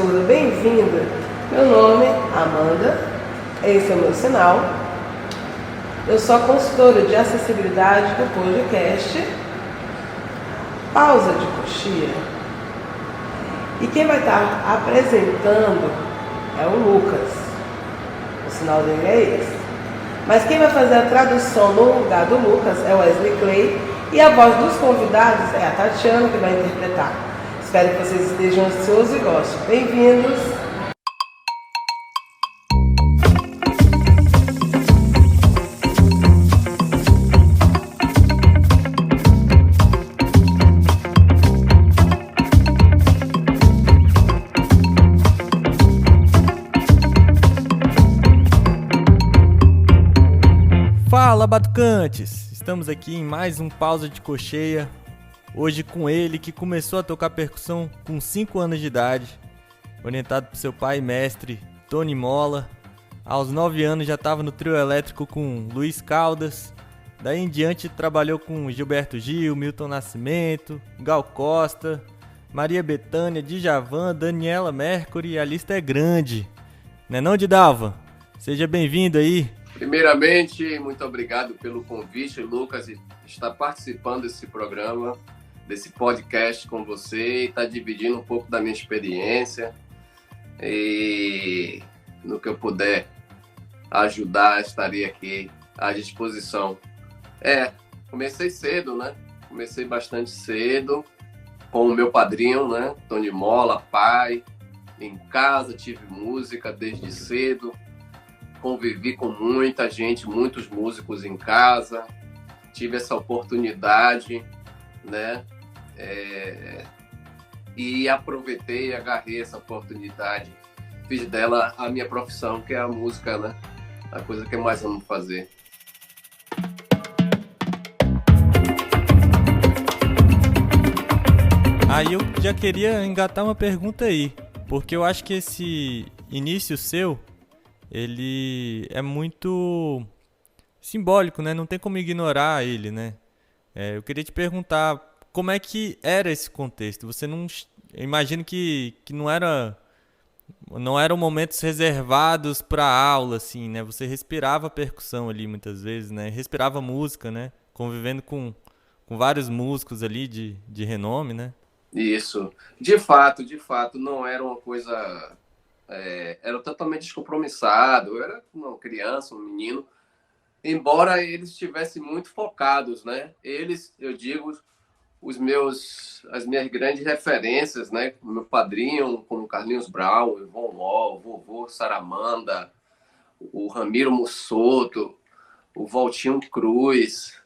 surda, bem-vinda. Meu nome é Amanda, esse é o meu sinal. Eu sou a consultora de acessibilidade do podcast Pausa de Coxia. E quem vai estar apresentando é o Lucas. O sinal dele é esse. Mas quem vai fazer a tradução no lugar do Lucas é o Wesley Clay. E a voz dos convidados é a Tatiana, que vai interpretar. Espero que vocês estejam ansiosos e gostem. Bem-vindos! Fala, batucantes! Estamos aqui em mais um Pausa de Cocheia. Hoje com ele, que começou a tocar percussão com 5 anos de idade, orientado por seu pai e mestre, Tony Mola. Aos 9 anos já estava no trio elétrico com Luiz Caldas. Daí em diante trabalhou com Gilberto Gil, Milton Nascimento, Gal Costa, Maria Bethânia, Djavan, Daniela Mercury. A lista é grande, né não, Didalva? Seja bem-vindo aí. Primeiramente, muito obrigado pelo convite, Lucas, de estar participando desse programa, desse podcast com você, e estar dividindo um pouco da minha experiência e no que eu puder ajudar, estarei aqui à disposição. Comecei cedo, né? Comecei bastante cedo com o meu padrinho, né? Tony Mola, pai. Em casa tive música desde cedo. Convivi com muita gente, muitos músicos em casa, tive essa oportunidade, né? E aproveitei, agarrei essa oportunidade, fiz dela a minha profissão, que é a música, né? A coisa que eu mais amo fazer. Aí eu já queria engatar uma pergunta aí, porque eu acho que esse início seu, ele é muito simbólico, né? Não tem como ignorar ele, né? Eu queria te perguntar como é que era esse contexto. Você não... Eu imagino que não eram momentos reservados para aula, assim, né? Você respirava percussão ali muitas vezes, né? Respirava música, né? Convivendo com vários músicos ali de renome, né? Isso. De fato, não era uma coisa... era totalmente descompromissado. Eu era uma criança, um menino, embora eles estivessem muito focados, né? Eles, eu digo, as minhas grandes referências, né? O meu padrinho, como Carlinhos Brown, Ivon Wall, o vovô Saramanda, o Ramiro Mussoto, o Valtinho Cruz,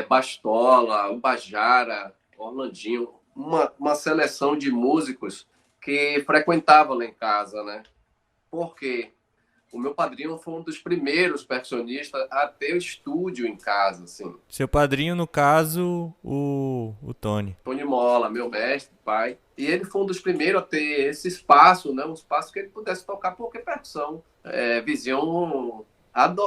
Bastola, o Bajara, Orlandinho, uma seleção de músicos que frequentava lá em casa, né? Porque o meu padrinho foi um dos primeiros percussionistas a ter o estúdio em casa, assim. Seu padrinho, no caso, o Tony. Tony Mola, meu mestre, pai. E ele foi um dos primeiros a ter esse espaço, né? Um espaço que ele pudesse tocar qualquer percussão. Vizinho,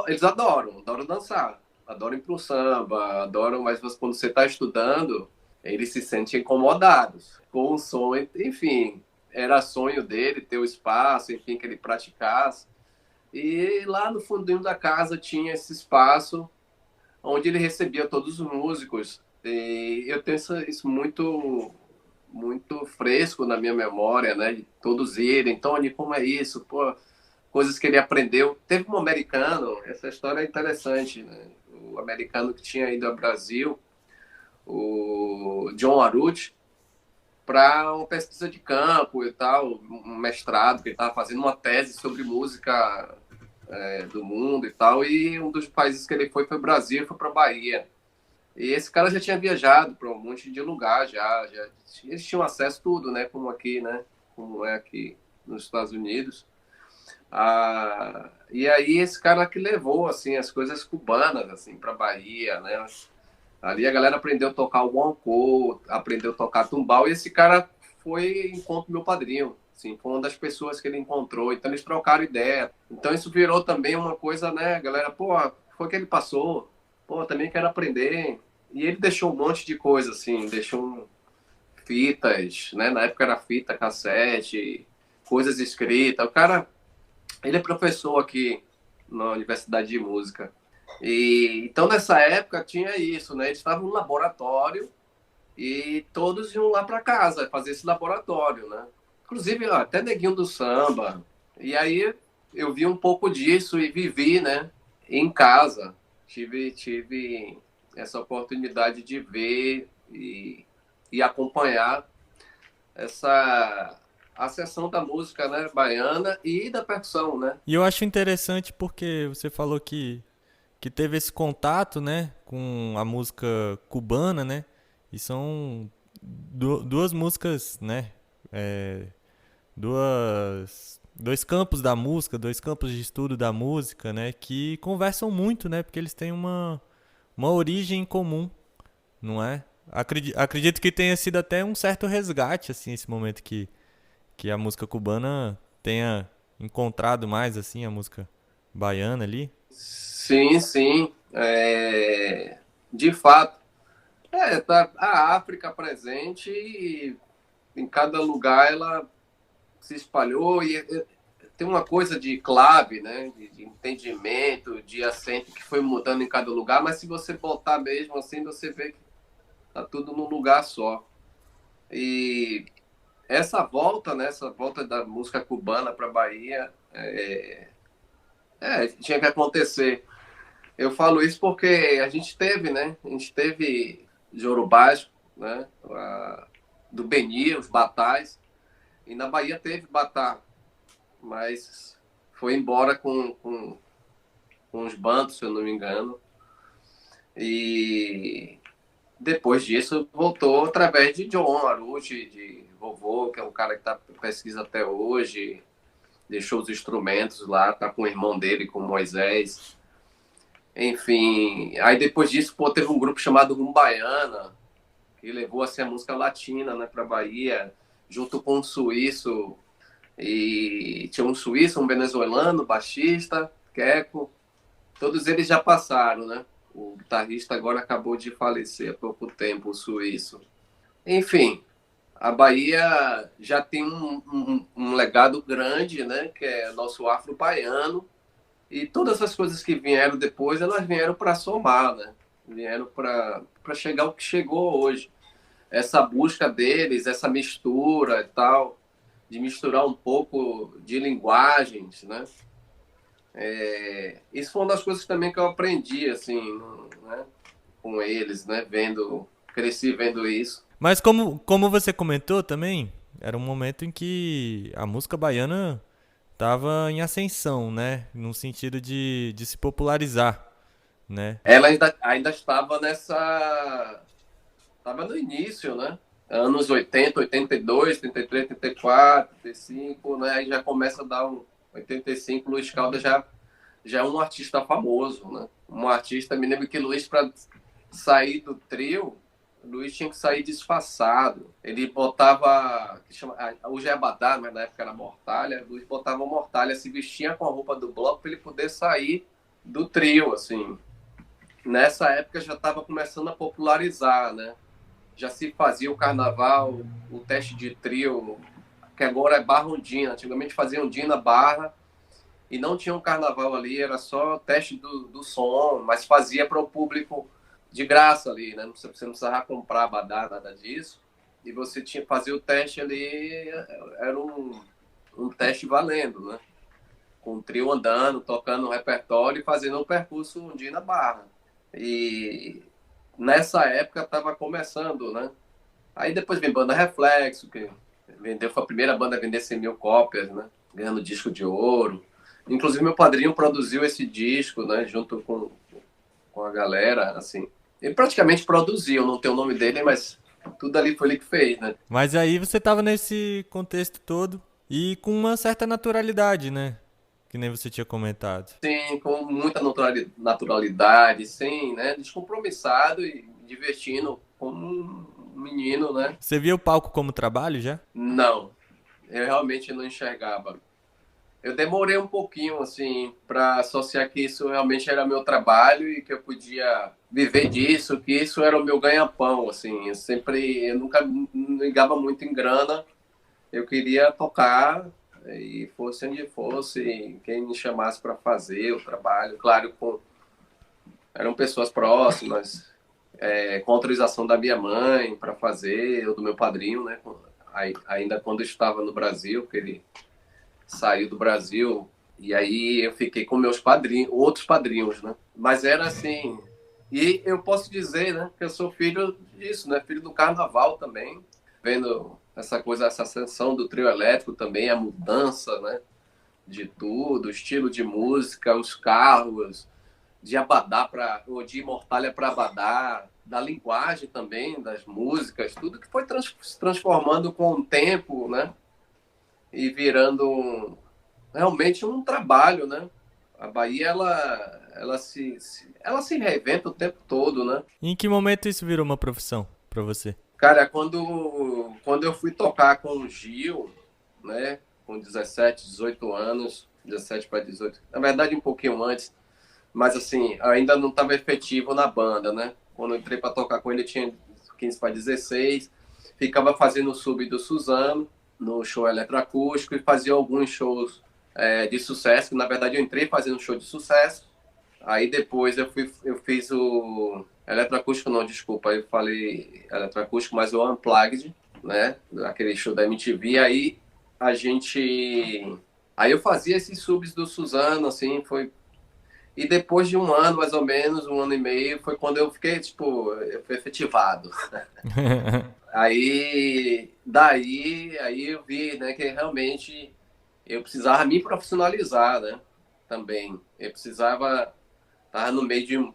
eles adoram dançar, adoram ir pro samba, adoram, mas quando você está estudando, eles se sentem incomodados com o som, enfim. Era sonho dele ter o espaço, enfim, que ele praticasse. E lá no fundinho da casa tinha esse espaço onde ele recebia todos os músicos. E eu tenho isso muito, muito fresco na minha memória, né? De todos irem. Tony, como é isso? Pô, coisas que ele aprendeu. Teve um americano, essa história é interessante, né? O americano que tinha ido ao Brasil, o John Arucci, para uma pesquisa de campo e tal, um mestrado, que ele estava fazendo uma tese sobre música do mundo e tal, e um dos países que ele foi o Brasil, foi para a Bahia. E esse cara já tinha viajado para um monte de lugar, já eles tinham acesso a tudo, né, como aqui, né, como é aqui nos Estados Unidos. E aí esse cara que levou, assim, as coisas cubanas, assim, para a Bahia, né. Ali a galera aprendeu a tocar o guancô, aprendeu a tocar tumbal, e esse cara foi encontro meu padrinho, assim, foi uma das pessoas que ele encontrou, então eles trocaram ideia. Então isso virou também uma coisa, né, a galera, pô, foi que ele passou, pô, também quero aprender. E ele deixou um monte de coisa, assim, deixou fitas, né, na época era fita, cassete, coisas escritas. O cara, ele é professor aqui na Universidade de Música. E então, nessa época, tinha isso, né? Eles estavam no laboratório e todos iam lá para casa fazer esse laboratório, né? Inclusive, ó, até Neguinho do Samba. E aí eu vi um pouco disso e vivi, né? Em casa. Tive essa oportunidade de ver e acompanhar a sessão da música, né, baiana e da percussão, né? E eu acho interessante porque você falou que teve esse contato, né, com a música cubana, né? E são duas músicas, né? É, dois campos da música, dois campos de estudo da música, né? Que conversam muito, né? Porque eles têm uma origem em comum, não é? Acredito que tenha sido até um certo resgate, assim, esse momento que a música cubana tenha encontrado mais, assim, a música baiana ali. Sim, sim. De fato, tá a África presente e em cada lugar ela se espalhou e tem uma coisa de clave, né? De entendimento, de acento que foi mudando em cada lugar, mas se você botar mesmo assim, você vê que tá tudo num lugar só. E essa volta, né? Essa volta da música cubana para a Bahia tinha que acontecer. Eu falo isso porque a gente teve, né? A gente teve Jorubás, né? Do Beni, os batais, e na Bahia teve batá, mas foi embora com os bantos, se eu não me engano. E depois disso voltou através de John Aruji, de Vovô, que é um cara que pesquisa até hoje, deixou os instrumentos lá, tá com o irmão dele, com Moisés. Enfim, aí depois disso, teve um grupo chamado Rumbaiana, que levou assim, a música latina, né, para Bahia, junto com um suíço, e tinha um suíço, um venezuelano, baixista, Queco, todos eles já passaram, né? O guitarrista agora acabou de falecer há pouco tempo, o suíço. Enfim, a Bahia já tem um legado grande, né, que é nosso afro-baiano, e todas essas coisas que vieram depois, elas vieram para somar, né? Vieram para chegar ao que chegou hoje. Essa busca deles, essa mistura e tal, de misturar um pouco de linguagens, né? Isso foi uma das coisas também que eu aprendi, assim, né? Com eles, né? Cresci vendo isso. Mas como você comentou também, era um momento em que a música baiana estava em ascensão, né? No sentido de se popularizar, né? Ela ainda estava nessa... Estava no início, né? Anos 80, 82, 83, 84, 85, né? Aí já começa a dar 85, Luiz Caldas já é um artista famoso, né? Um artista, me lembro que Luiz, para sair do trio, Luiz tinha que sair disfarçado. Ele botava, hoje é Abadá, mas na época era Mortalha, Luiz botava Mortalha, se vestia com a roupa do bloco para ele poder sair do trio, assim. Nessa época já estava começando a popularizar, né? Já se fazia o carnaval, o teste de trio, que agora é barra ondina. Antigamente fazia ondina, barra, e não tinha um carnaval ali, era só teste do som, mas fazia para o público de graça ali, né? Você não precisava comprar badá, nada disso. E você fazia o teste ali, era um teste valendo, né? Com o trio andando, tocando o repertório e fazendo um percurso ondina, barra. E nessa época estava começando, né? Aí depois vem Banda Reflexo, que foi a primeira banda a vender 100 mil cópias, né? Ganhando disco de ouro. Inclusive meu padrinho produziu esse disco, né? Junto com a galera, assim. Ele praticamente produziu, não tem o nome dele, mas tudo ali foi ele que fez, né? Mas aí você tava nesse contexto todo e com uma certa naturalidade, né? Que nem você tinha comentado. Sim, com muita naturalidade, sim, né? Descompromissado e divertindo como um menino, né? Você via o palco como trabalho já? Não, eu realmente não enxergava. Eu demorei um pouquinho, assim, para associar que isso realmente era meu trabalho e que eu podia viver disso, que isso era o meu ganha-pão, assim. Eu nunca me ligava muito em grana. Eu queria tocar E fosse onde fosse, quem me chamasse para fazer o trabalho, claro, eram pessoas próximas, com autorização da minha mãe para fazer, ou do meu padrinho, né? Ainda quando eu estava no Brasil, porque ele saiu do Brasil, e aí eu fiquei com meus padrinhos, outros padrinhos, né? Mas era assim, e eu posso dizer, né, que eu sou filho disso, né? Filho do carnaval também, vendo essa coisa, essa ascensão do trio elétrico também, a mudança, né? De tudo, o estilo de música, os carros, de Abadá ou de Imortália para Abadá, da linguagem também, das músicas, tudo que foi se transformando com o tempo, né? E virando realmente um trabalho, né? A Bahia, ela se reinventa o tempo todo, né? E em que momento isso virou uma profissão pra você? Cara, quando eu fui tocar com o Gil, né? Com 17, 18 anos, 17 para 18, na verdade um pouquinho antes, mas assim, ainda não estava efetivo na banda, né? Quando eu entrei para tocar com ele, eu tinha 15 para 16, ficava fazendo o sub do Suzano, no show eletroacústico, e fazia alguns shows de sucesso, que na verdade eu entrei fazendo um show de sucesso, aí depois eu fiz o eletroacústico, não, desculpa, eu falei eletroacústico, mas o Unplugged, né? Aquele show da MTV, aí eu fazia esses subs do Suzano, assim, e depois de um ano, mais ou menos, um ano e meio, foi quando eu fiquei, tipo, eu fui efetivado. Aí eu vi, né, que realmente eu precisava me profissionalizar, né, também. Eu precisava estar no meio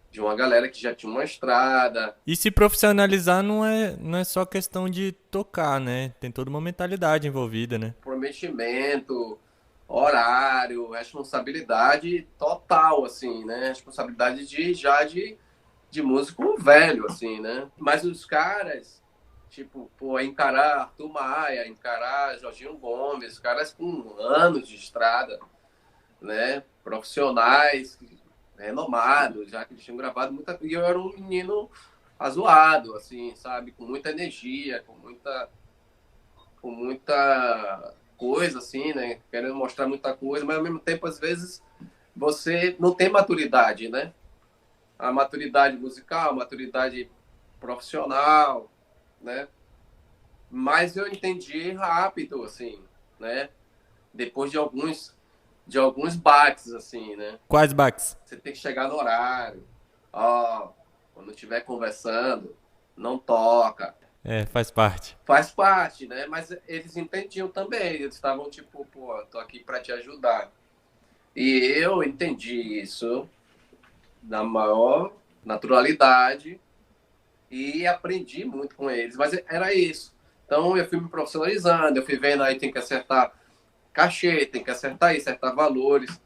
de uma galera que já tinha uma estrada. E se profissionalizar não é só questão de tocar, né? Tem toda uma mentalidade envolvida, né? Prometimento, horário, responsabilidade total, assim, né? Responsabilidade de músico velho, assim, né? Mas os caras, tipo, pô, encarar Arthur Maia, encarar Jorginho Gomes, caras com anos de estrada, né? Profissionais, renomados, já que eles tinham gravado muita coisa. E eu era um menino azoado, assim, sabe? Com muita energia, com muita coisa, assim, né? Querendo mostrar muita coisa, mas ao mesmo tempo, às vezes, você não tem maturidade, né? A maturidade musical, a maturidade profissional, né? Mas eu entendi rápido, assim, né? Depois de alguns baques, assim, né? Quais baques? Você tem que chegar no horário. Ó, quando estiver conversando, não toca. Faz parte. Faz parte, né? Mas eles entendiam também. Eles estavam tipo, pô, tô aqui para te ajudar. E eu entendi isso na maior naturalidade e aprendi muito com eles. Mas era isso. Então eu fui me profissionalizando, eu fui vendo aí tem que acertar cachê, tem que acertar isso, acertar valores.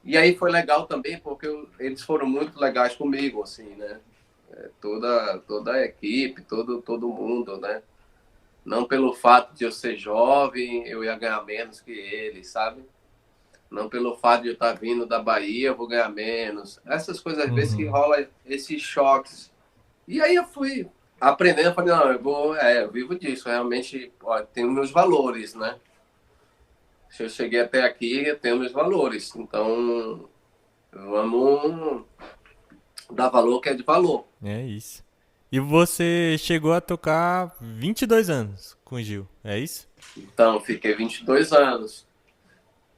E aí foi legal também porque eles foram muito legais comigo, assim, né? Toda a equipe, todo mundo, né? Não pelo fato de eu ser jovem, eu ia ganhar menos que eles, sabe? Não pelo fato de eu estar vindo da Bahia, eu vou ganhar menos. Essas coisas, às vezes, que rola esses choques. E aí eu fui aprendendo, eu falei, não, eu vivo disso, realmente, ó, tenho meus valores, né? Se eu cheguei até aqui, eu tenho meus valores. Então, vamos dar valor que é de valor. É isso. E você chegou a tocar 22 anos com o Gil, é isso? Então, fiquei 22 anos.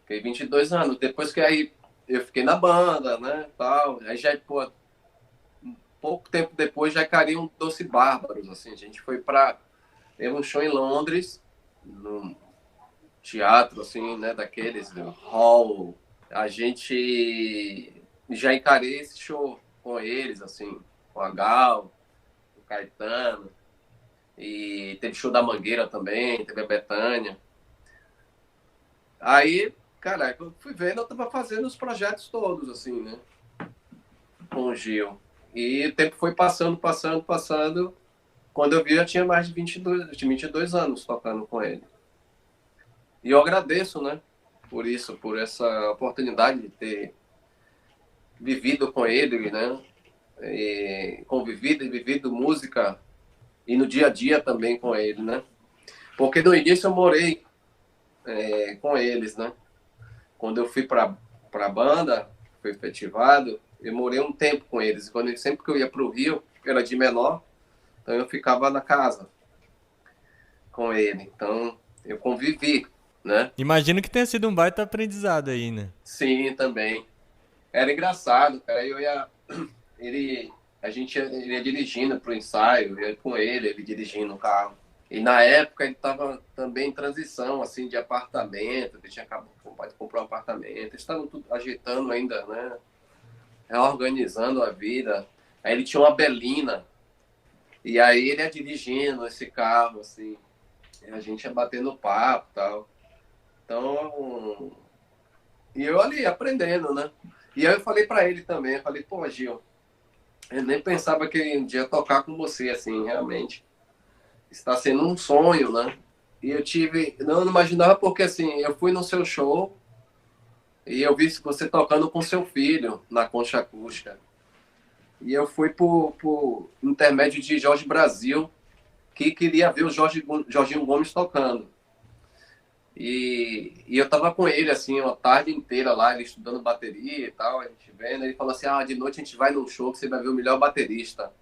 Fiquei 22 anos. Depois que aí eu fiquei na banda, né, tal. Aí já, pô, pouco tempo depois já caiu um Doce Bárbaros, assim. A gente foi pra... Teve um show em Londres, num teatro, assim, né, daqueles, do hall. A gente já encarei esse show com eles, assim, com a Gal, o Caetano. E teve show da Mangueira também, teve a Bethânia. Aí, cara, eu fui vendo, eu tava fazendo os projetos todos, assim, né? Com o Gil. E o tempo foi passando. Quando eu vi, eu tinha mais de 22 anos tocando com ele. E eu agradeço, né? Por isso, por essa oportunidade de ter vivido com ele, né? E convivido e vivido música e no dia a dia também com ele, né? Porque no início eu morei com eles, né? Quando eu fui para a banda, fui efetivado, eu morei um tempo com eles. Sempre que eu ia para o Rio, eu era de menor, então eu ficava na casa com ele. Então eu convivi, né? Imagino que tenha sido um baita aprendizado aí, né? Sim, também. Era engraçado, cara. Ele, ele ia dirigindo pro ensaio, eu ia com ele dirigindo o carro. E na época ele estava também em transição, assim, de apartamento, ele tinha acabado de comprar um apartamento, eles estavam tudo ajeitando ainda, né? Reorganizando a vida. Aí ele tinha uma Belina, e aí ele ia dirigindo esse carro, assim, e a gente ia batendo papo e tal. Então, e eu ali aprendendo, né? E aí eu falei para ele também, eu falei, pô, Gil, eu nem pensava que um dia ia tocar com você, assim, realmente. Está sendo um sonho, né? E eu tive, não imaginava porque, assim, eu fui no seu show e eu vi você tocando com seu filho na Concha Acústica. E eu fui por intermédio de Jorge Brasil, que queria ver o Jorginho Gomes tocando. E eu tava com ele, assim, uma tarde inteira lá, ele estudando bateria e tal, a gente vendo. Ele falou assim, de noite a gente vai num show que você vai ver o melhor baterista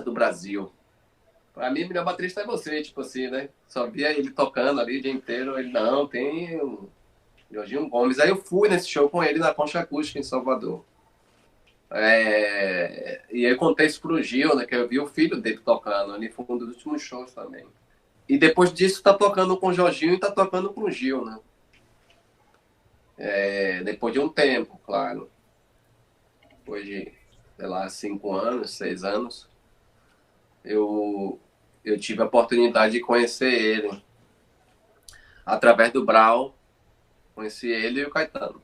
do Brasil. Pra mim, o melhor baterista é você, tipo assim, né? Só via ele tocando ali o dia inteiro. Ele, não, tem o Jorginho Gomes. Aí eu fui nesse show com ele na Concha Acústica, em Salvador. E aí eu contei isso pro Gil, né? Que eu vi o filho dele tocando. Ele foi um dos últimos shows também. E depois disso tá tocando com o Jorginho e tá tocando com o Gil, né? Depois de um tempo, claro. Depois de, sei lá, 5 anos, 6 anos, eu, eu tive a oportunidade de conhecer ele. Através do Brau, conheci ele e o Caetano.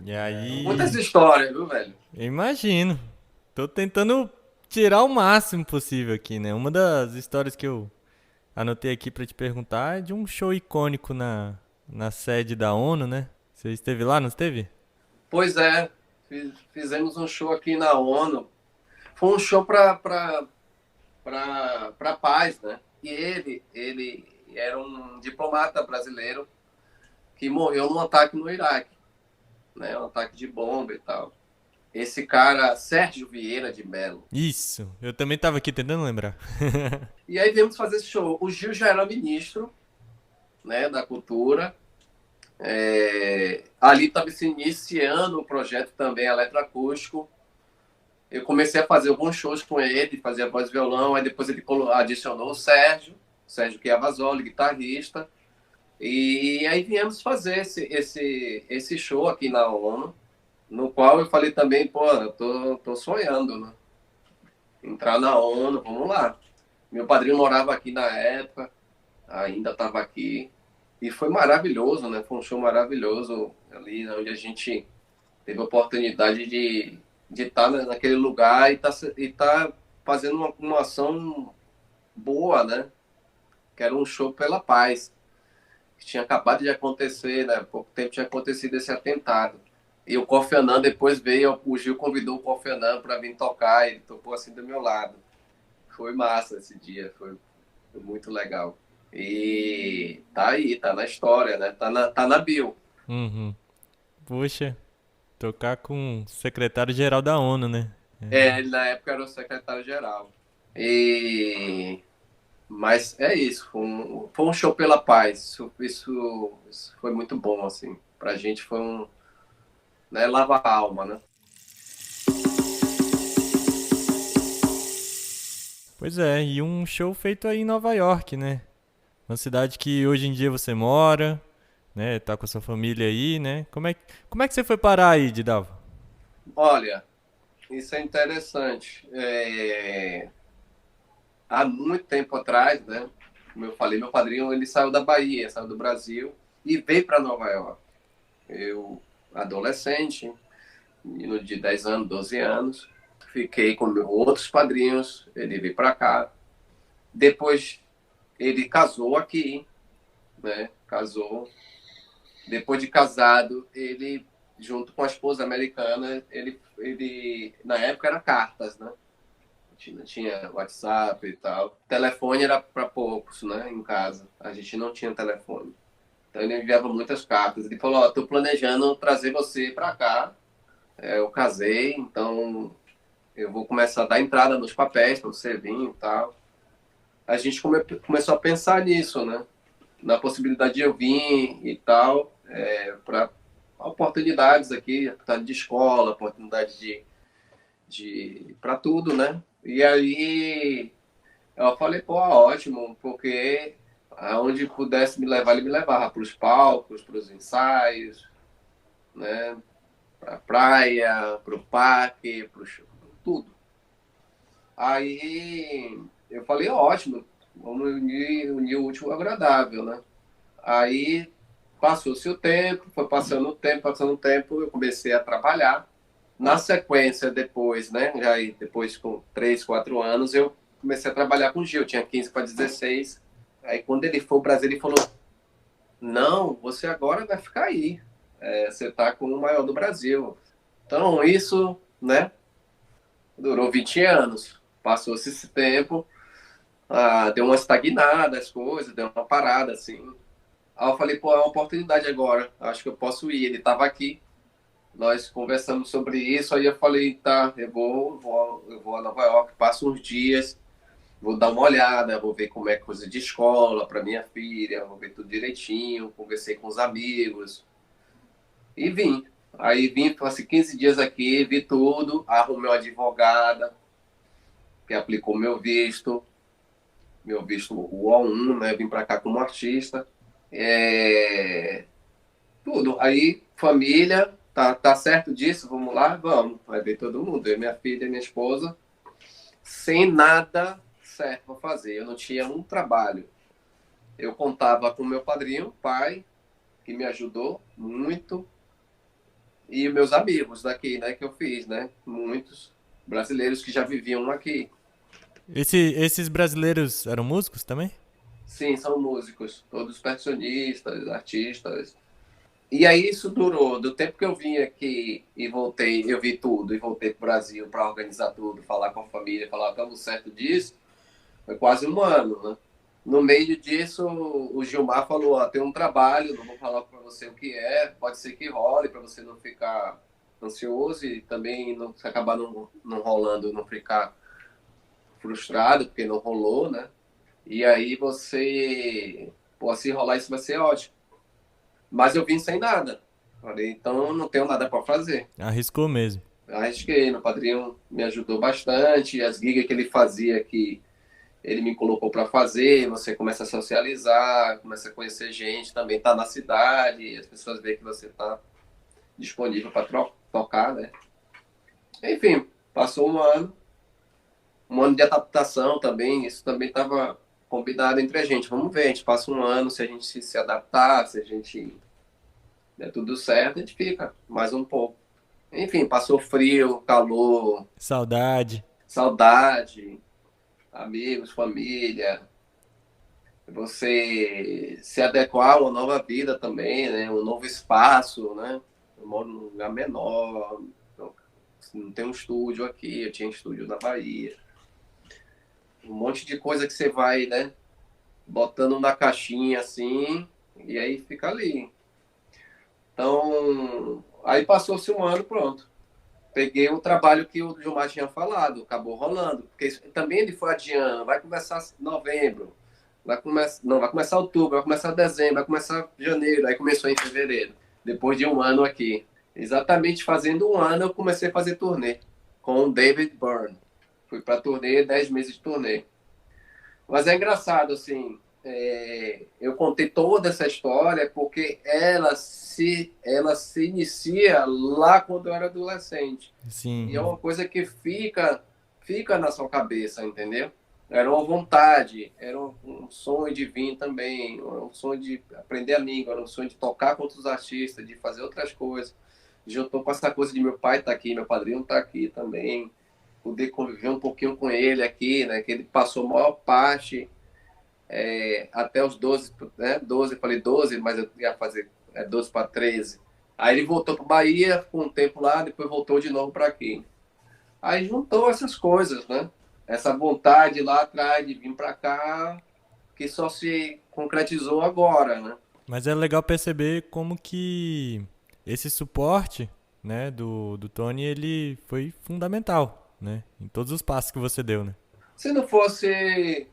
E aí. Muitas histórias, viu, velho? Eu imagino. Tô tentando tirar o máximo possível aqui, né? Uma das histórias que eu anotei aqui pra te perguntar é de um show icônico na sede da ONU, né? Você esteve lá, não esteve? Pois é, fizemos um show aqui na ONU. Foi um show para paz, né? E ele era um diplomata brasileiro que morreu num ataque no Iraque, né? Um ataque de bomba e tal. Esse cara, Sérgio Vieira de Mello. Isso, eu também tava aqui tentando lembrar. E aí viemos fazer esse show. O Gil já era ministro, né, da Cultura. Ali estava se iniciando o projeto também eletroacústico. Eu comecei a fazer alguns shows com ele, fazia voz e violão, aí depois ele adicionou o Sérgio Chiavasoli, guitarrista, e aí viemos fazer esse show aqui na ONU, no qual eu falei também, pô, eu tô sonhando, né? Entrar na ONU, vamos lá. Meu padrinho morava aqui na época, ainda estava aqui, e foi maravilhoso, né? Foi um show maravilhoso ali, onde a gente teve a oportunidade de estar naquele lugar e tá fazendo uma ação boa, né? Que era um show pela paz, que tinha acabado de acontecer, né? Há pouco tempo tinha acontecido esse atentado. E o Kofi Annan depois veio, o Gil convidou o Kofi Annan para vir tocar, ele tocou assim do meu lado. Foi massa esse dia, foi muito legal. E tá aí, tá na história, né? Tá na bio. Uhum. Puxa, tocar com o secretário-geral da ONU, né? Ele na época era o secretário-geral. Mas é isso, foi um show pela paz. Isso foi muito bom, assim. Pra gente foi né, lava a alma, né? Pois é, e um show feito aí em Nova York, né? Uma cidade que hoje em dia você mora, né? Tá com a sua família aí, né? Como é que você foi parar aí, Didalva? Olha, isso é interessante. Há muito tempo atrás, né? Como eu falei, meu padrinho ele saiu da Bahia, saiu do Brasil e veio para Nova York. Eu, adolescente, menino de 10 anos, 12 anos, fiquei com outros padrinhos, ele veio para cá. Depois ele casou aqui, né? Casou. Depois de casado, ele, junto com a esposa americana, ele na época era cartas, né? gente não tinha WhatsApp e tal. Telefone era para poucos, né, em casa. A gente não tinha telefone. Então ele enviava muitas cartas. Ele falou, ó, tô planejando trazer você para cá. Eu casei, então eu vou começar a dar entrada nos papéis para você vir e tal. A gente começou a pensar nisso, né? Na possibilidade de eu vir e tal, para oportunidades aqui, oportunidade de escola, oportunidade para tudo, né? E aí eu falei, pô, ótimo, porque aonde pudesse me levar, ele me levava para os palcos, para os ensaios, né? Para a praia, para o parque, para tudo. Aí eu falei, ótimo, vamos unir o útil ao agradável, né? Aí passou-se o tempo, foi passando o tempo, eu comecei a trabalhar. Na sequência, depois, né? Já aí, depois com 3, 4 anos, eu comecei a trabalhar com o Gil, eu tinha 15 para 16. Aí quando ele foi ao Brasil, ele falou, não, você agora vai ficar aí. Você está com o maior do Brasil. Então, isso, né? Durou 20 anos. Passou-se esse tempo, deu uma estagnada as coisas, deu uma parada, assim. Aí eu falei, pô, é uma oportunidade agora, acho que eu posso ir. Ele estava aqui, nós conversamos sobre isso, aí eu falei, tá, eu vou a Nova York, passo uns dias, vou dar uma olhada, vou ver como é coisa de escola para minha filha, vou ver tudo direitinho, conversei com os amigos e vim. Aí vim, passei 15 dias aqui, vi tudo, arrumei uma advogada que aplicou meu visto o O1, né? Vim para cá como artista. Tudo. Aí, família, tá certo disso? Vamos lá? Vamos. Vai ver todo mundo. Eu, minha filha e minha esposa, sem nada certo para fazer. Eu não tinha um trabalho. Eu contava com meu padrinho, pai, que me ajudou muito, e meus amigos daqui, né, que eu fiz, né? Muitos brasileiros que já viviam aqui. Esses brasileiros eram músicos também? Sim, são músicos, todos percussionistas, artistas. E aí isso durou, do tempo que eu vim aqui e voltei, eu vi tudo, e voltei para o Brasil para organizar tudo, falar com a família, falar, estamos certo disso, foi quase um ano, né? No meio disso, o Gilmar falou, ó, tem um trabalho, não vou falar para você o que é, pode ser que role, para você não ficar ansioso e também não, se acabar não rolando, não ficar frustrado, porque não rolou, né? E aí você, pô, se rolar isso vai ser ótimo. Mas eu vim sem nada. Falei, então não tenho nada para fazer. Arriscou mesmo. Arrisquei, meu padrinho me ajudou bastante. As gigas que ele fazia aqui, ele me colocou para fazer. Você começa a socializar, começa a conhecer gente, também tá na cidade, as pessoas veem que você tá disponível para tocar, né? Enfim, passou um ano de adaptação também, isso também estava combinado entre a gente. Vamos ver, a gente passa um ano, se a gente se adaptar, se a gente der tudo certo, a gente fica mais um pouco. Enfim, passou frio, calor, Saudade. saudade, amigos, família. Você se adequar a uma nova vida também, né? Um novo espaço, né? Eu moro num lugar menor, não tem um estúdio aqui, eu tinha estúdio na Bahia. Um monte de coisa que você vai, né? Botando na caixinha assim, e aí fica ali. Então, aí passou-se um ano, pronto. Peguei o trabalho que o Gilmar tinha falado, acabou rolando. Porque também ele foi adiando, vai começar novembro, vai começar outubro, vai começar dezembro, vai começar janeiro, aí começou em fevereiro, depois de um ano aqui. Exatamente fazendo um ano, eu comecei a fazer turnê com o David Byrne. Fui para turnê, 10 meses de turnê. Mas é engraçado, assim, eu contei toda essa história porque ela se inicia lá quando eu era adolescente. Sim. E é uma coisa que fica na sua cabeça, entendeu? Era uma vontade, era um sonho de vir também, um sonho de aprender a língua, era um sonho de tocar com outros artistas, de fazer outras coisas. Juntou com essa coisa de meu pai estar aqui, meu padrinho estar aqui também, poder conviver um pouquinho com ele aqui, né? Que ele passou a maior parte até os 12, né? 12, eu falei 12, mas eu ia fazer 12 para 13. Aí ele voltou para Bahia, ficou um tempo lá, depois voltou de novo para aqui. Aí juntou essas coisas, né? essa vontade lá atrás de vir para cá, que só se concretizou agora, né? Mas é legal perceber como que esse suporte, né, do Tony, ele foi fundamental, né, em todos os passos que você deu, né? Se não fosse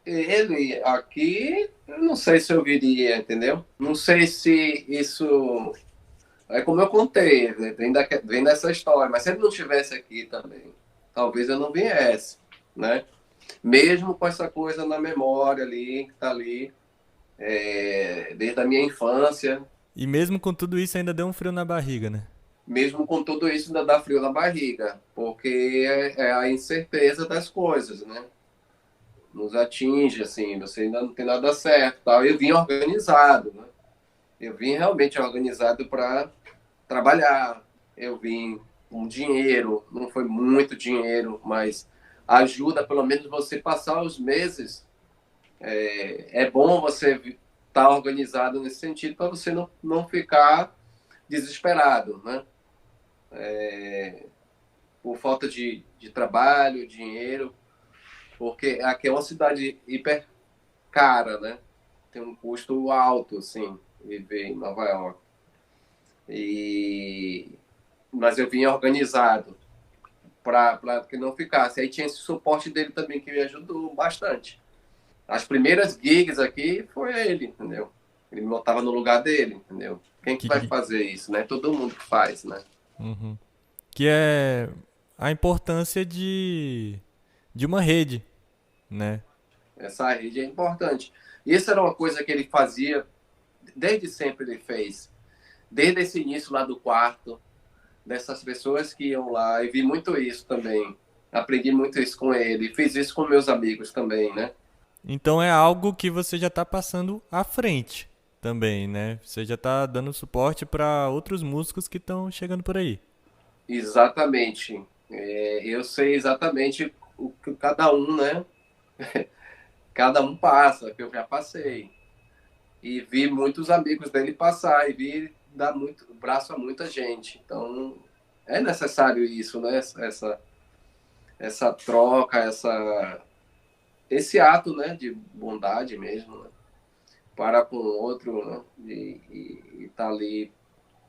ele aqui, eu não sei se eu viria, entendeu? Não sei se isso. É como eu contei, né? Vem dessa história, mas se ele não estivesse aqui também, talvez eu não viesse, né? Mesmo com essa coisa na memória ali, que tá ali, desde a minha infância, E mesmo com tudo isso ainda deu um frio na barriga, né? mesmo com tudo isso ainda dá frio na barriga, porque é a incerteza das coisas, né? Nos atinge, assim, você ainda não tem nada certo, tal. Eu vim organizado, né? Eu vim realmente organizado para trabalhar. Eu vim com dinheiro, não foi muito dinheiro, mas ajuda pelo menos você passar os meses. É bom você estar organizado nesse sentido para você não ficar desesperado, né? Por falta de trabalho, dinheiro, porque aqui é uma cidade hiper cara, né? Tem um custo alto, assim, viver em Nova York. Mas eu vinha organizado para que não ficasse. Aí tinha esse suporte dele também que me ajudou bastante. As primeiras gigs aqui foi ele, entendeu? Ele me botava no lugar dele, entendeu? Quem que vai Que, fazer isso, né? Todo mundo que faz, né? uhum. Que é a importância de uma rede, né? Essa rede é importante. Isso era uma coisa que ele fazia, desde sempre ele fez. Desde esse início lá do quarto, dessas pessoas que iam lá, e vi muito isso também. Aprendi muito isso com ele. Fiz isso com meus amigos também, né? Então é algo que você já está passando à frente também, né? Você já está dando suporte para outros músicos que estão chegando por aí. Exatamente. Eu sei exatamente o que cada um, né? Cada um passa, que eu já passei. E vi muitos amigos dele passar, e vi dar muito braço a muita gente. Então, é necessário isso, né? Essa troca, esse ato, né? De bondade mesmo, né? Para com o outro, né? E tá ali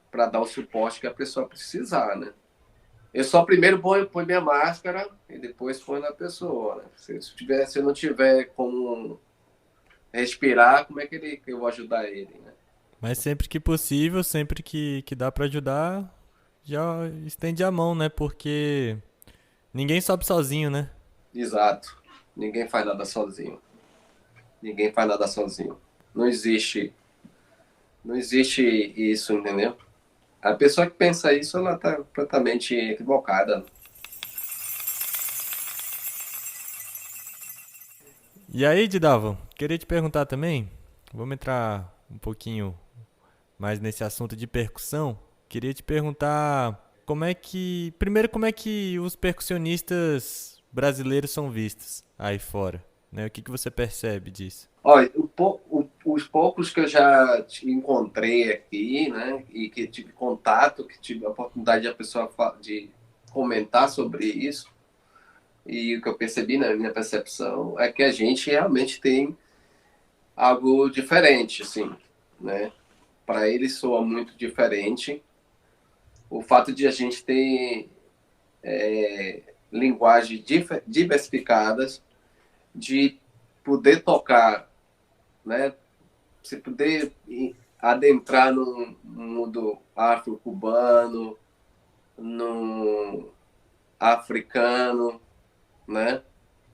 para dar o suporte que a pessoa precisar, né? Eu só primeiro põe minha máscara e depois põe na pessoa, né? Se eu não tiver como respirar, como é que eu vou ajudar ele, né? Mas sempre que possível, sempre que dá para ajudar, já estende a mão, né? Porque ninguém sobe sozinho, né? Exato. Ninguém faz nada sozinho. Ninguém faz nada sozinho. Não existe isso, entendeu? A pessoa que pensa isso, ela está completamente equivocada. E aí, Didavo, queria te perguntar também, vamos entrar um pouquinho mais nesse assunto de percussão. Queria te perguntar primeiro, como é que os percussionistas brasileiros são vistos aí fora, né? O que que você percebe disso? Olha, os poucos que eu já encontrei aqui, né, e que tive contato, que tive a oportunidade de a pessoa de comentar sobre isso, e o que eu percebi na minha percepção é que a gente realmente tem algo diferente, assim, né? Para ele soa muito diferente. O fato de a gente ter linguagens diversificadas, de poder tocar, né? Se poder adentrar no mundo afro-cubano, no africano, né?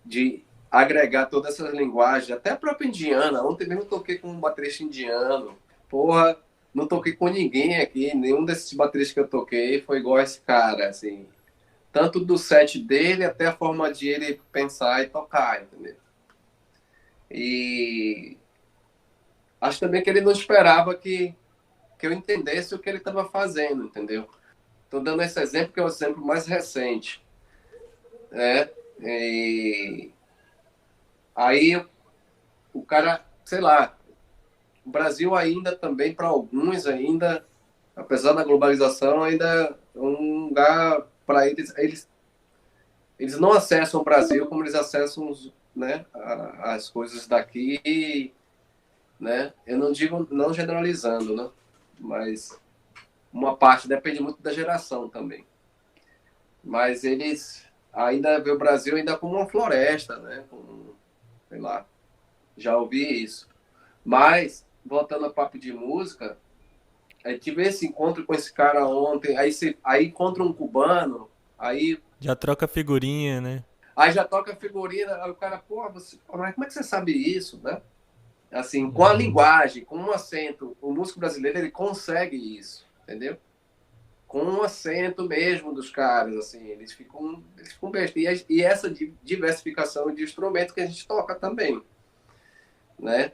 De agregar todas essas linguagens, até a própria indiana. Ontem mesmo eu toquei com um baterista indiano. Porra, não toquei com ninguém aqui, nenhum desses bateristas que eu toquei foi igual a esse cara, assim. Tanto do set dele até a forma de ele pensar e tocar, entendeu? E acho também que ele não esperava que eu entendesse o que ele estava fazendo, entendeu? Estou dando esse exemplo que é o exemplo mais recente, né? E aí o cara, sei lá, o Brasil ainda também, para alguns ainda, apesar da globalização, ainda é um lugar para eles eles não acessam o Brasil como eles acessam né, as coisas daqui, né? Eu não digo, não generalizando, né? Mas uma parte depende muito da geração também. Mas eles ainda vê o Brasil ainda como uma floresta, né? Como, sei lá, já ouvi isso. Mas, voltando ao papo de música, aí tive esse encontro com esse cara ontem, aí encontra um cubano, Já troca figurinha, né? aí já toca figurina, aí o cara, pô, mas como é que você sabe isso, né? Assim, com a Uhum. linguagem, com um acento, o músico brasileiro, ele consegue isso, entendeu? Com um acento mesmo dos caras, assim, eles ficam bestas. E essa diversificação de instrumento que a gente toca também, né?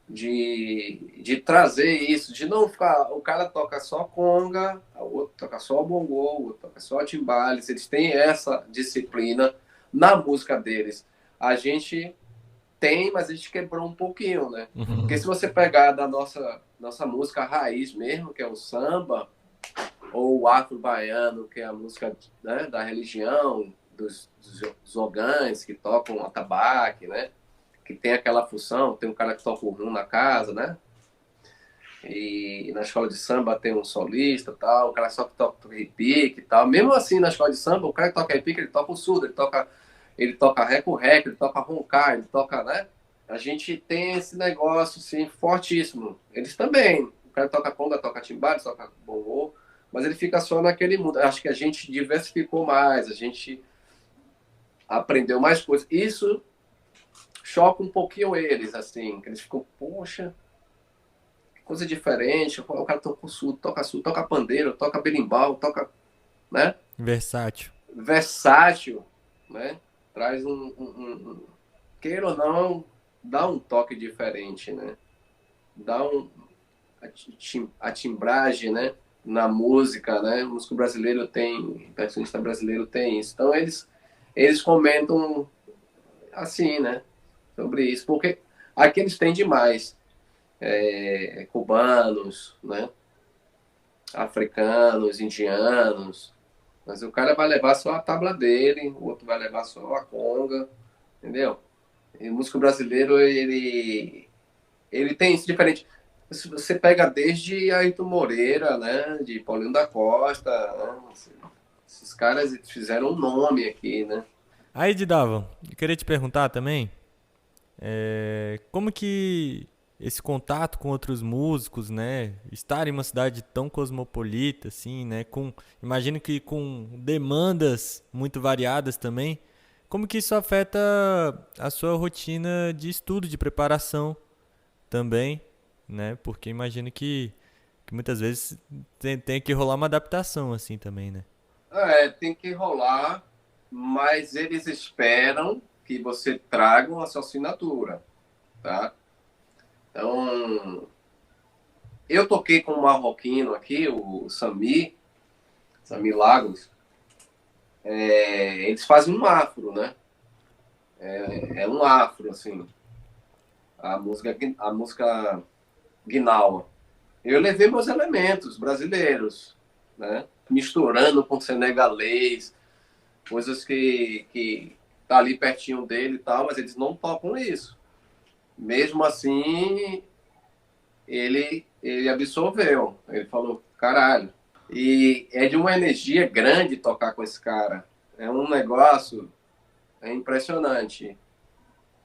De trazer isso, de não ficar. O cara toca só conga, o outro toca só bongô, o outro toca só timbales. Eles têm essa disciplina na música deles. A gente tem, mas a gente quebrou um pouquinho, né? Porque se Uhum. você pegar da nossa música raiz mesmo, que é o samba, ou o afro-baiano, que é a música, né, da religião, dos ogãs que tocam atabaque, né? Que tem aquela função, tem um cara que toca o rum na casa, né? E na escola de samba tem um solista tal, o cara só que toca repique e tal. Mesmo assim, na escola de samba, o cara que toca repique, ele toca o surdo, ele toca reco-reco, ele toca roncar, ele toca, né? A gente tem esse negócio, assim, fortíssimo. Eles também. O cara toca conga, toca timbale, toca bongô, mas ele fica só naquele mundo. Acho que a gente diversificou mais, a gente aprendeu mais coisas. Isso choca um pouquinho eles, assim, que eles ficam, poxa, que coisa diferente. O cara toca surdo, toca pandeiro, toca berimbau, toca, né? Versátil. Versátil, né? Traz queira ou não, dá um toque diferente, né? Dá a timbragem, né? Na música, né? O músico brasileiro tem, o percussionista brasileiro tem isso. Então eles comentam assim, né? Sobre isso, porque aqui eles têm demais. Cubanos, né? Africanos, indianos. Mas o cara vai levar só a tabla dele, o outro vai levar só a conga, entendeu? E o músico brasileiro, ele tem isso diferente. Se você pega desde Ayrton Moreira, né? De Paulinho da Costa, né? Esses caras fizeram um nome aqui, né? Aí, Didava, eu queria te perguntar também, como que esse contato com outros músicos, né, estar em uma cidade tão cosmopolita, assim, né, imagino que com demandas muito variadas também, como que isso afeta a sua rotina de estudo, de preparação também, né, porque imagino que muitas vezes tem que rolar uma adaptação, assim, também, né. Tem que rolar, mas eles esperam que você traga uma sua assinatura, tá? Então, eu toquei com um marroquino aqui, o Sami Lagos. Eles fazem um afro, né? É um afro, assim, a música Guinawa. Eu levei meus elementos brasileiros, né? Misturando com senegalês, coisas que tá ali pertinho dele e tal, mas eles não tocam isso. Mesmo assim, ele absorveu. Ele falou, caralho. E é de uma energia grande tocar com esse cara. É um negócio impressionante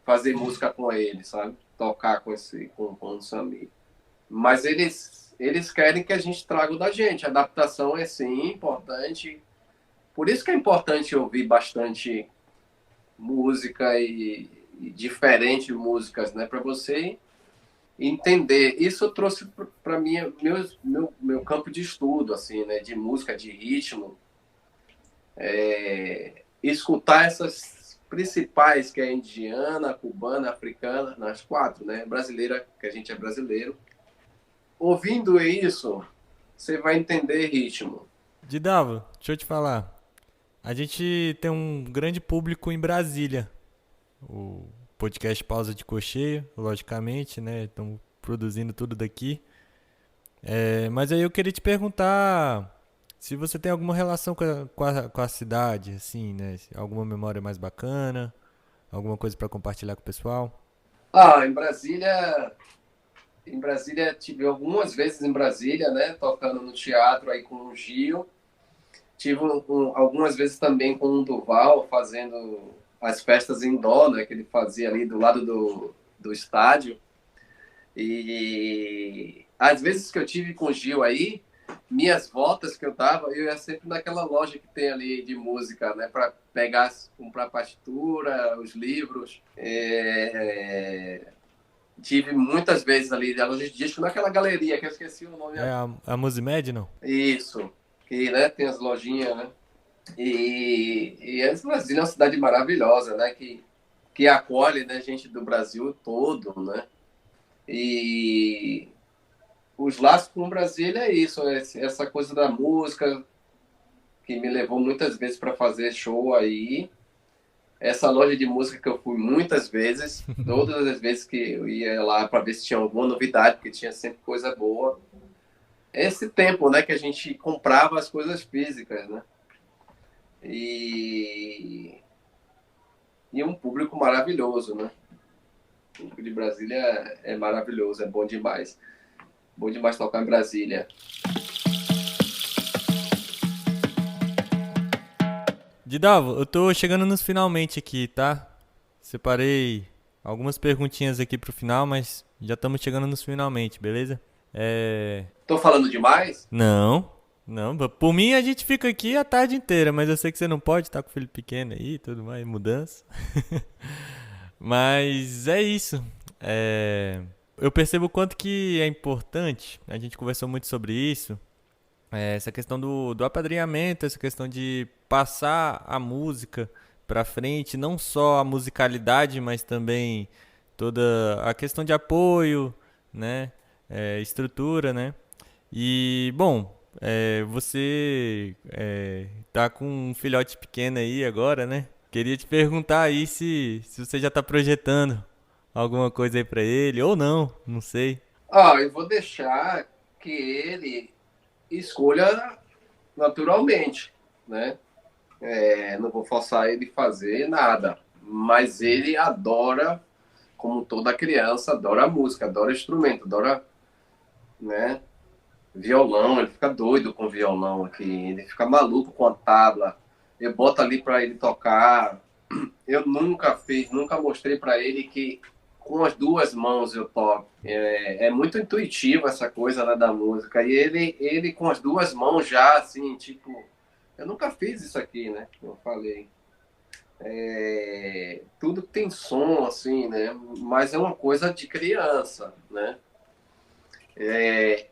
fazer música com ele, sabe? Tocar com o Sami. Mas eles querem que a gente traga o da gente. A adaptação é sim importante. Por isso que é importante ouvir bastante música e diferentes músicas, né? Para você entender. Isso eu trouxe para mim meu campo de estudo, assim, né? De música, de ritmo. Escutar essas principais, que é a indiana, a cubana, a africana, nas quatro, né? Brasileira, que a gente é brasileiro. Ouvindo isso, você vai entender ritmo. Didava, deixa eu te falar. A gente tem um grande público em Brasília. O podcast Pausa de Cocheio, logicamente, né? Estão produzindo tudo daqui. Mas aí eu queria te perguntar se você tem alguma relação com a cidade, assim, né? Alguma memória mais bacana, alguma coisa para compartilhar com o pessoal? Ah, em Brasília, tive algumas vezes em Brasília, né, tocando no teatro aí com o Gil. Tive algumas vezes também com o Duval, fazendo as festas indoor, né, que ele fazia ali do lado do estádio. E às vezes que eu tive com o Gil aí, minhas voltas que eu dava, eu ia sempre naquela loja que tem ali de música, né, para pegar, comprar partitura, os livros. Tive muitas vezes ali na loja de disco, naquela galeria que eu esqueci o nome. É a Musimed, não? Isso, que, né, tem as lojinhas, né? Brasília é uma cidade maravilhosa, né? Que acolhe, né, gente do Brasil todo, né? E os laços com Brasília é isso, essa coisa da música que me levou muitas vezes para fazer show aí. Essa loja de música que eu fui muitas vezes, todas as vezes que eu ia lá para ver se tinha alguma novidade, porque tinha sempre coisa boa. Esse tempo, né, que a gente comprava as coisas físicas, né? E, e um público maravilhoso, né? O público de Brasília é maravilhoso, é bom demais. Bom demais tocar em Brasília. Didavo, eu tô chegando nos finalmente aqui, tá? Separei algumas perguntinhas aqui pro final, mas já estamos chegando nos finalmente, beleza? É. Tô falando demais? Não, não. Por mim a gente fica aqui a tarde inteira, mas eu sei que você não pode, tá com o filho pequeno aí e tudo mais, mudança. Mas é isso. É, eu percebo o quanto que é importante, a gente conversou muito sobre isso, essa questão do apadrinhamento, essa questão de passar a música pra frente, não só a musicalidade, mas também toda a questão de apoio, né? Estrutura, né? E, bom, você tá com um filhote pequeno aí agora, né? Queria te perguntar aí se você já tá projetando alguma coisa aí pra ele, ou não, não sei. Ah, eu vou deixar que ele escolha naturalmente, né? Não vou forçar ele a fazer nada, mas ele adora, como toda criança, adora música, adora instrumento, adora, né? Violão, ele fica doido com violão aqui, ele fica maluco com a tabla. Eu boto ali para ele tocar. Eu nunca fiz, nunca mostrei para ele que com as duas mãos eu toco. É muito intuitivo essa coisa, né, da música. E ele com as duas mãos já, assim, tipo, eu nunca fiz isso aqui, né? Como eu falei. Tudo tem som, assim, né? Mas é uma coisa de criança, né?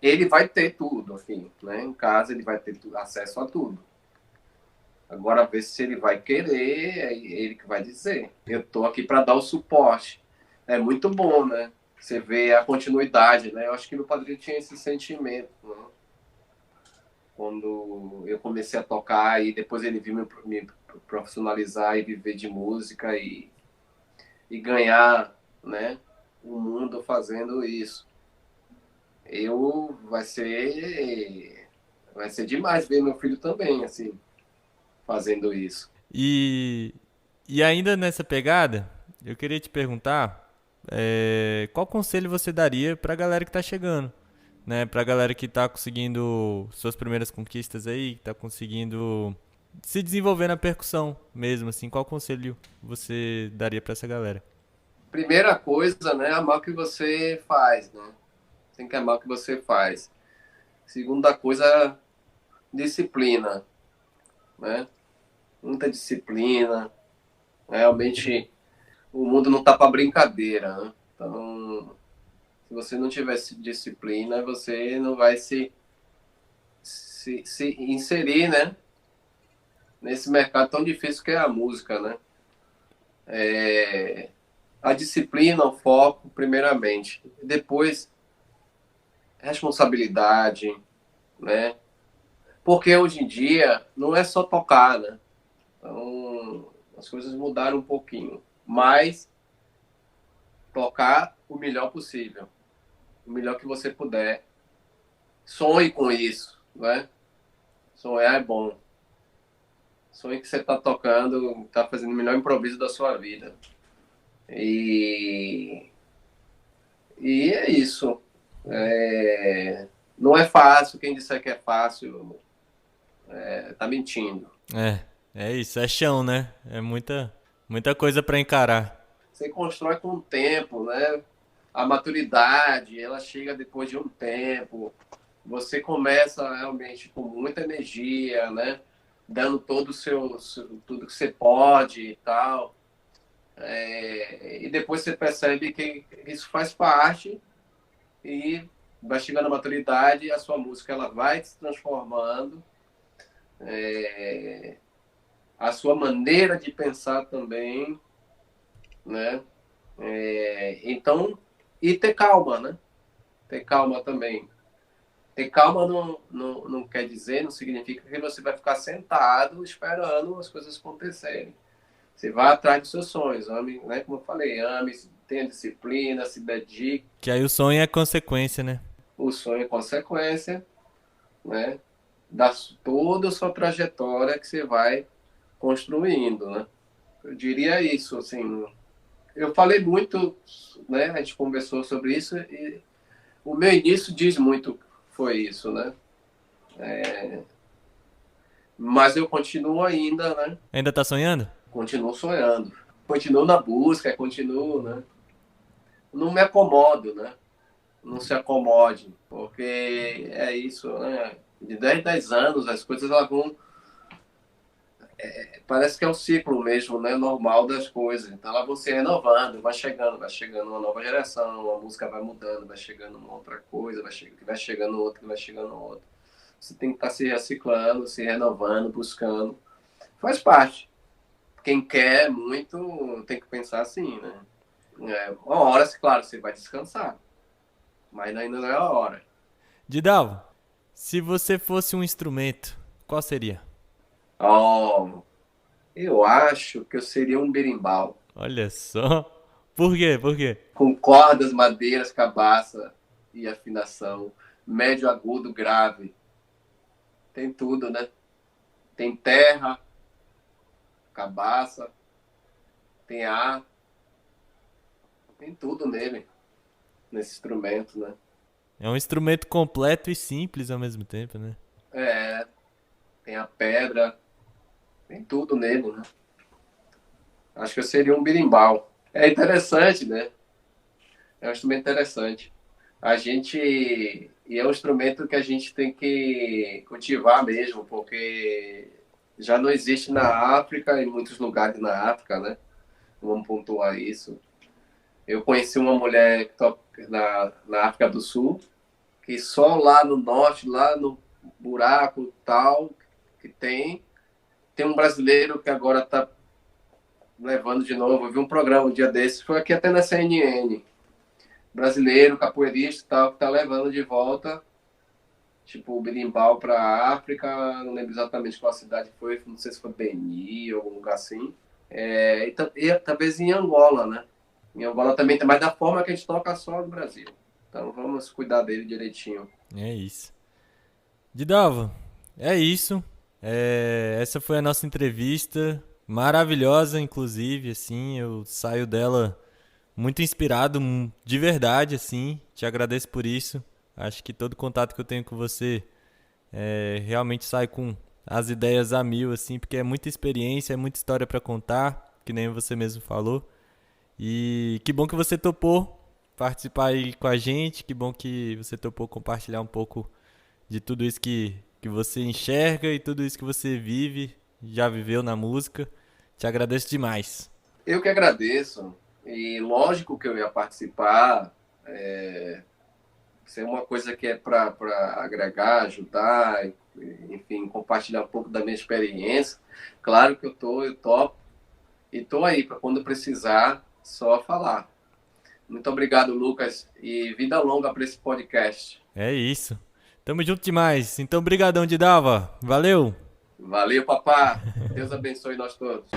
Ele vai ter tudo, assim, né? Em casa ele vai ter acesso a tudo. Agora, ver se ele vai querer, é ele que vai dizer. Eu estou aqui para dar o suporte. É muito bom, né? Você vê a continuidade, né? Eu acho que meu padrinho tinha esse sentimento, né? Quando eu comecei a tocar e depois ele viu me profissionalizar e viver de música e ganhar, né? O mundo fazendo isso. Vai ser demais ver meu filho também, assim, fazendo isso. E, e ainda nessa pegada, eu queria te perguntar, qual conselho você daria pra galera que tá chegando, né? Pra galera que tá conseguindo suas primeiras conquistas aí, que tá conseguindo se desenvolver na percussão mesmo, assim, qual conselho você daria pra essa galera? Primeira coisa, né, amar o que você faz, né? Tem que amar o que você faz. Segunda coisa, disciplina, né? Muita disciplina. Realmente, o mundo não tá para brincadeira, né? Então, se você não tiver disciplina, você não vai se inserir, né? Nesse mercado tão difícil que é a música, né? A disciplina, o foco, primeiramente. Depois, responsabilidade, né? Porque hoje em dia não é só tocar, né? Então, as coisas mudaram um pouquinho. Mas tocar o melhor possível. O melhor que você puder. Sonhe com isso, né? Sonhar é bom. Sonhe que você está tocando, está fazendo o melhor improviso da sua vida. E, e é isso. Não é fácil. Quem disser que é fácil tá mentindo. É isso, é chão, né? É muita coisa pra encarar. Você constrói com o tempo, né? A maturidade, ela chega depois de um tempo. Você começa realmente com muita energia, né? Dando todo tudo que você pode e tal. E depois você percebe que isso faz parte e vai chegando a maturidade e a sua música ela vai se transformando. A sua maneira de pensar também, né? Então, e ter calma, né? Ter calma também. Ter calma não quer dizer, não significa que você vai ficar sentado esperando as coisas acontecerem. Você vai atrás dos seus sonhos, ame, né? Como eu falei, ame, tenha disciplina, se dedique. Que aí o sonho é consequência, né? O sonho é consequência, né? Da toda a sua trajetória que você vai construindo, né? Eu diria isso, assim. Eu falei muito, né? A gente conversou sobre isso e o meu início diz muito foi isso, né? Mas eu continuo ainda, né? Ainda tá sonhando? Continuo sonhando. Continuo na busca, continuo, né? Não me acomodo, né? Não se acomode, porque é isso, né? De 10 em 10 anos as coisas elas vão... Parece que é um ciclo mesmo, né? Normal das coisas. Então elas vão se renovando, vai chegando uma nova geração, a música vai mudando, vai chegando uma outra coisa, vai chegando outra, vai chegando outra. Você tem que estar se reciclando, se renovando, buscando. Faz parte. Quem quer muito tem que pensar assim, né? Uma hora, claro, você vai descansar. Mas ainda não é a hora. Didalvo, se você fosse um instrumento, qual seria? Oh, eu acho que eu seria um berimbau. Olha só. Por quê? Por quê? Com cordas, madeiras, cabaça e afinação. Médio, agudo, grave. Tem tudo, né? Tem terra, cabaça, tem ar. Tem tudo nele, nesse instrumento, né? É um instrumento completo e simples ao mesmo tempo, né? Tem a pedra, tem tudo nele, né? Acho que eu seria um berimbau. É interessante, né? É um instrumento interessante. E é um instrumento que a gente tem que cultivar mesmo, porque já não existe na África, em muitos lugares na África, né? Vamos pontuar isso. Eu conheci uma mulher que toca na África do Sul, que só lá no norte, lá no buraco tal, que tem um brasileiro que agora está levando de novo. Eu vi um programa um dia desses, foi aqui até na CNN. Brasileiro, capoeirista e tal, que está levando de volta, tipo, o berimbau para a África, não lembro exatamente qual cidade foi, não sei se foi Beni ou algum lugar assim. E talvez em Angola, né? Em Angola também tem, mas da forma que a gente toca só no Brasil. Então vamos cuidar dele direitinho. É isso. Didalvo, é isso. Essa foi a nossa entrevista. Maravilhosa, inclusive, assim. Eu saio dela muito inspirado, de verdade, assim. Te agradeço por isso. Acho que todo contato que eu tenho com você realmente sai com as ideias a mil, assim, porque é muita experiência, é muita história para contar, que nem você mesmo falou. E que bom que você topou participar aí com a gente, que bom que você topou compartilhar um pouco de tudo isso que você enxerga e tudo isso que você vive, já viveu na música. Te agradeço demais. Eu que agradeço. E lógico que eu ia participar. Isso é uma coisa que é para agregar, ajudar, enfim, compartilhar um pouco da minha experiência. Claro que eu topo. E estou aí para quando precisar, só falar. Muito obrigado, Lucas, e vida longa para esse podcast. É isso. Tamo junto demais. Então, brigadão, Didalva. Valeu. Valeu, papá. Deus abençoe nós todos.